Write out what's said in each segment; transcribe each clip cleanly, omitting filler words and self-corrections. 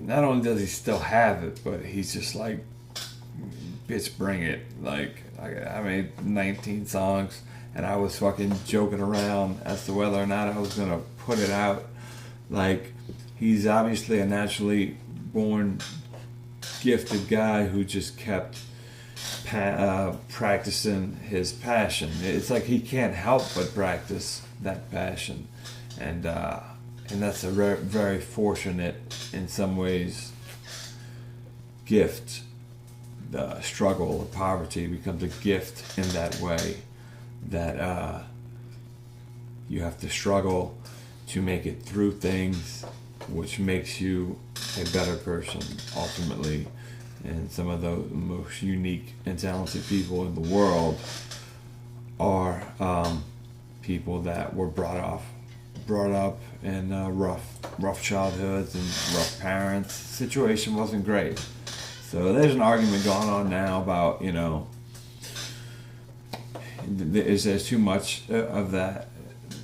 not only does he still have it, but he's just like, bitch, bring it. Like, I made 19 songs, and I was fucking joking around as to whether or not I was gonna put it out. Like, he's obviously a naturally born gifted guy who just kept practicing his passion. It's like he can't help but practice that passion, and that's a very fortunate, in some ways, gift. The struggle of poverty becomes a gift in that way, that you have to struggle to make it through things, which makes you a better person ultimately. And some of the most unique and talented people in the world are people that were brought up in rough childhoods and rough parents. The situation wasn't great. So there's an argument going on now about, you know, is there too much of that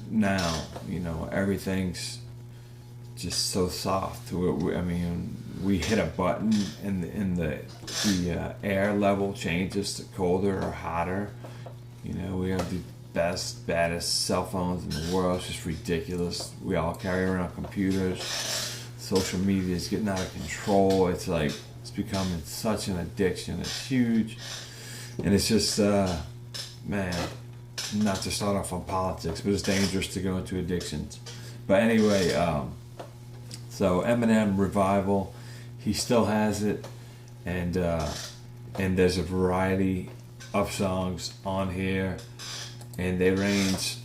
now? You know, everything's just so soft. I mean, we hit a button and the air level changes to colder or hotter. You know, we have the baddest cell phones in the world. It's just ridiculous. We all carry around computers. Social media is getting out of control. It's like, it's becoming such an addiction. It's huge. And it's just, man, not to start off on politics, but it's dangerous to go into addictions. But anyway, so Eminem Revival, he still has it, and there's a variety of songs on here, and they range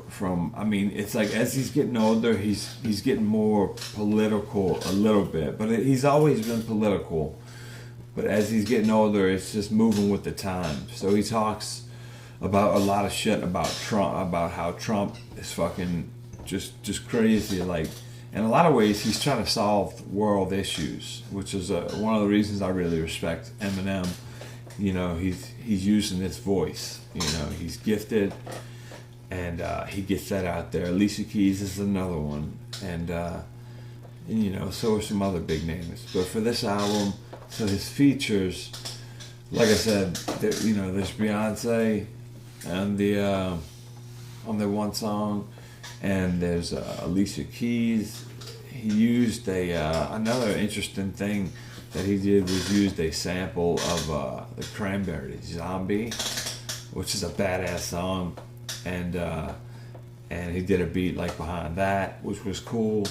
from, I mean, it's like as he's getting older, he's getting more political a little bit, but he's always been political. But as he's getting older, it's just moving with the times. So he talks about a lot of shit about Trump, about how Trump is fucking just crazy, like. In a lot of ways, he's trying to solve world issues, which is one of the reasons I really respect Eminem. You know, he's using his voice. You know, he's gifted, and he gets that out there. Alicia Keys is another one, and you know, so are some other big names. But for this album, so his features, like I said, you know, there's Beyonce on the one song. And there's Alicia Keys. He used another interesting thing that he did was used a sample of the Cranberries' Zombie, which is a badass song, and he did a beat like behind that, which was cool.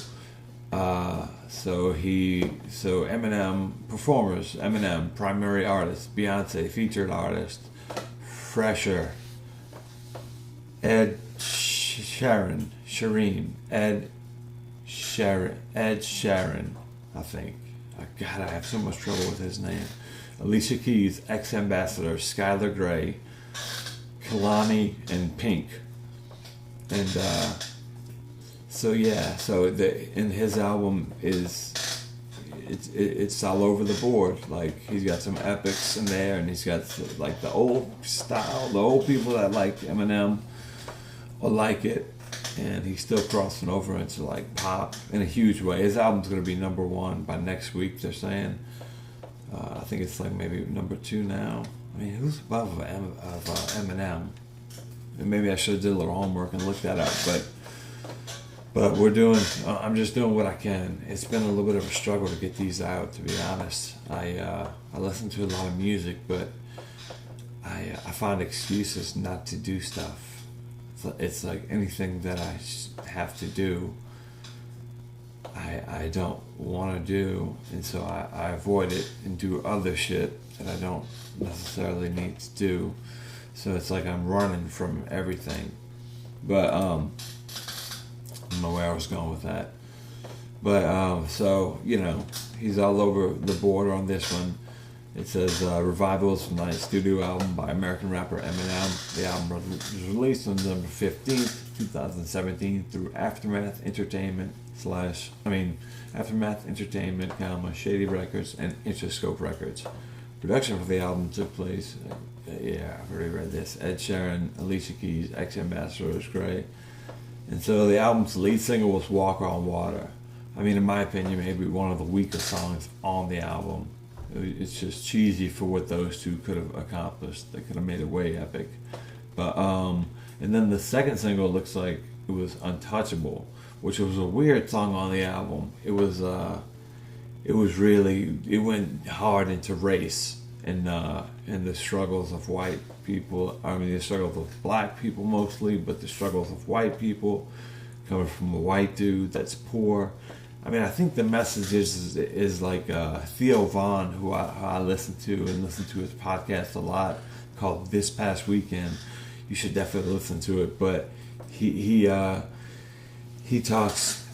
So Eminem performers, Eminem primary artist, Beyonce featured artist, Fresher, Ed Sheeran, Ed Sheeran, I think. God, I have so much trouble with his name. Alicia Keys, ex-ambassador, Skylar Grey, Kalani, and Pink. And in his album it's all over the board. Like, he's got some epics in there, and he's got like the old style, the old people that like Eminem or like it, and he's still crossing over into like pop in a huge way. His album's going to be #1 by next week, they're saying. I think it's like maybe #2 now. I mean, who's above Eminem? And maybe I should have did a little homework and looked that up, but I'm just doing what I can. It's been a little bit of a struggle to get these out, to be honest. I listen to a lot of music, but I find excuses not to do stuff. It's like anything that I have to do, I don't want to do, and so I avoid it and do other shit that I don't necessarily need to do. So it's like I'm running from everything. But I don't know where I was going with that. But so, you know, he's all over the board on this one. It says Revivals from the studio album by American rapper Eminem. The album was released on November 15th, 2017 through Aftermath Entertainment, Shady Records, and Interscope Records. Production for the album took place, I've already read this, Ed Sheeran, Alicia Keys, ex-ambassador Grey. And so the album's lead single was Walk on Water. I mean, in my opinion, maybe one of the weaker songs on the album. It's just cheesy for what those two could have accomplished. They could have made it way epic. But and then the second single looks like it was Untouchable, which was a weird song on the album. It was really, it went hard into race and the struggles of white people. I mean, the struggles of black people mostly, but the struggles of white people coming from a white dude that's poor. I mean, I think the message is like Theo Von, who I listen to and listen to his podcast a lot, called This Past Weekend. You should definitely listen to it. But he talks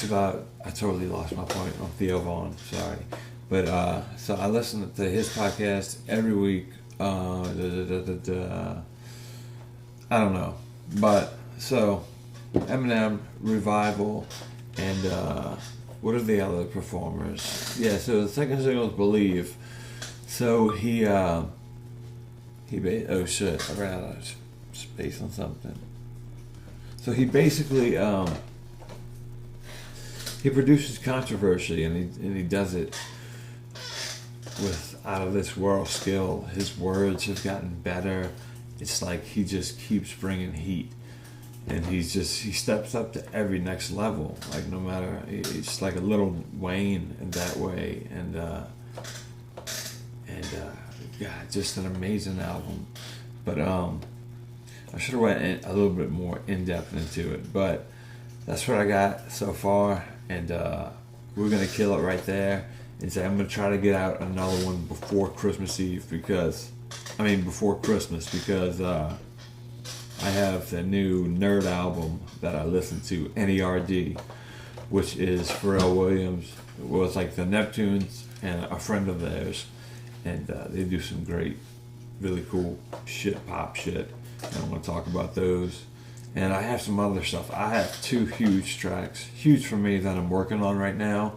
about. I totally lost my point on Theo Von. Sorry, but so I listen to his podcast every week. I don't know, but so Eminem, Revival. And what are the other performers? Yeah, so the second single is Believe. So he oh shit, I ran out of space on something. So he basically he produces controversy, and he does it with out of this world skill. His words have gotten better. It's like he just keeps bringing heat. And he steps up to every next level. Like no matter, it's like a little Wayne in that way. And yeah, just an amazing album. But I should have went a little bit more in depth into it. But that's what I got so far, and we're gonna kill it right there. And say I'm gonna try to get out another one before Christmas Eve before Christmas because. I have the new Nerd album that I listen to, NERD, which is Pharrell Williams. Well, it's like the Neptunes and a friend of theirs. And they do some great, really cool pop shit. And I'm going to talk about those. And I have some other stuff. I have 2 huge tracks, huge for me, that I'm working on right now.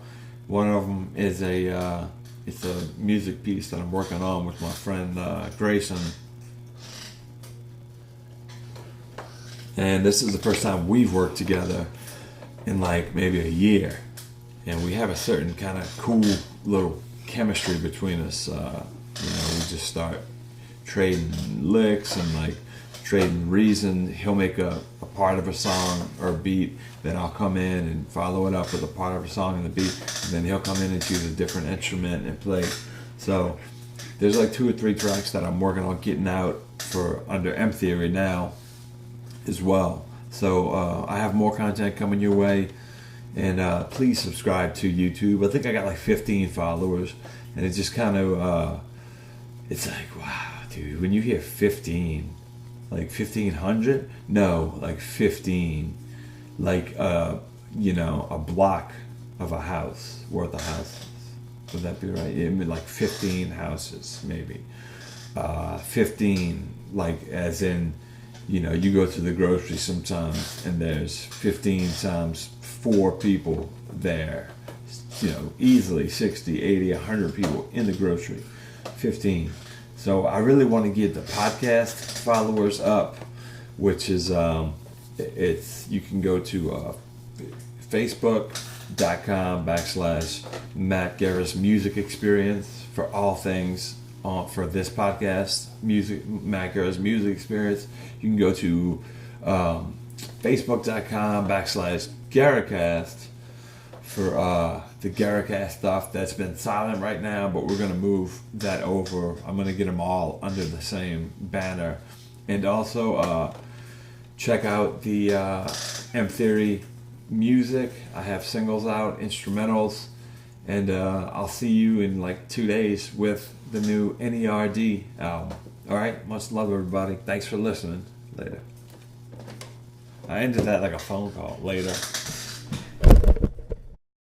One of them is it's a music piece that I'm working on with my friend Grayson. And this is the first time we've worked together in like maybe a year. And we have a certain kind of cool little chemistry between us. We just start trading licks and like trading reason. He'll make a part of a song or a beat, then I'll come in and follow it up with a part of a song and the beat. And then he'll come in and choose a different instrument and play. So there's like 2 or 3 tracks that I'm working on getting out for under Mtheory now as well. So I have more content coming your way, and please subscribe to YouTube. I think I got like 15 followers, and it just kind of it's like, wow, dude, when you hear 15, like 1,500, no, like 15, like a block of a house worth of houses. Would that be right? Yeah, I mean, like 15 houses maybe. 15, like as in, you go to the grocery sometimes and there's 15 times 4 people there. Easily 60, 80, 100 people in the grocery. 15. So I really want to get the podcast followers up, which is, you can go to Facebook.com/Matt Guerra's Music Experience for all things for this podcast, Matt Guerra's Music Experience. You can go to Facebook.com/Guerracast for the Guerracast stuff that's been silent right now, but we're going to move that over. I'm going to get them all under the same banner. And also check out the Mtheory music. I have singles out, instrumentals, and I'll see you in like 2 days with the new NERD album. Alright, much love everybody. Thanks for listening. Later. I ended that like a phone call. Later.